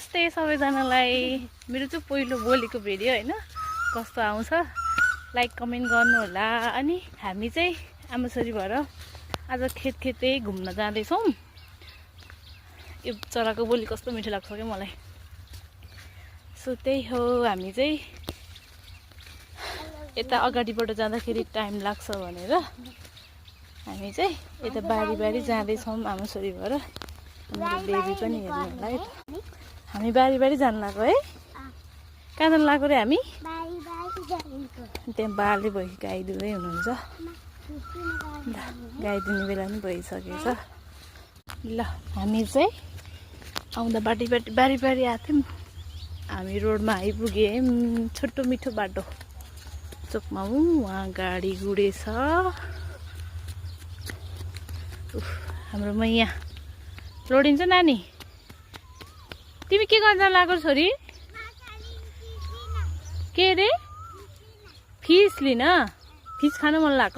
नमस्ते सबैजनालाई। मेरो चाहिँ पहिलो बोलेको भिडियो हैन, कस्तो आउँछ लाइक कमेन्ट गर्नु होला। अनि हामी चाहिँ आमाछोरी भएर आज खेतै घुम्न जाँदैछौँ। यो चराको बोली कस्तो मिठो लाग्छ क्या मलाई। सो त्यही हो, हामी चाहिँ यता अगाडिबाट जाँदाखेरि टाइम लाग्छ भनेर हामी चाहिँ यता बारी जाँदैछौँ आमाछोरी भएर। मेरो बेबी पनि हेर्नु होला है। हामी बारी जान लाग्यो है। कहाँ जान लाग्यो रे हामी? त्यहाँ बाले भयो, गाई दुधै हुनुहुन्छ। गाई दिने बेला पनि भइसकेछ। ल हामी चाहिँ आउँदा बारी आएको थियौँ। हामी रोडमा आइपुग्यौँ। छोटो मिठो बाटो चोकमा वहाँ गाडी गुडेछ। हाम्रो मैया लोडिन्छ नानी। तिमी के गर्न लाग्यो छोरी? के रे? फिस लिन? फिस खान मन लाग्यो।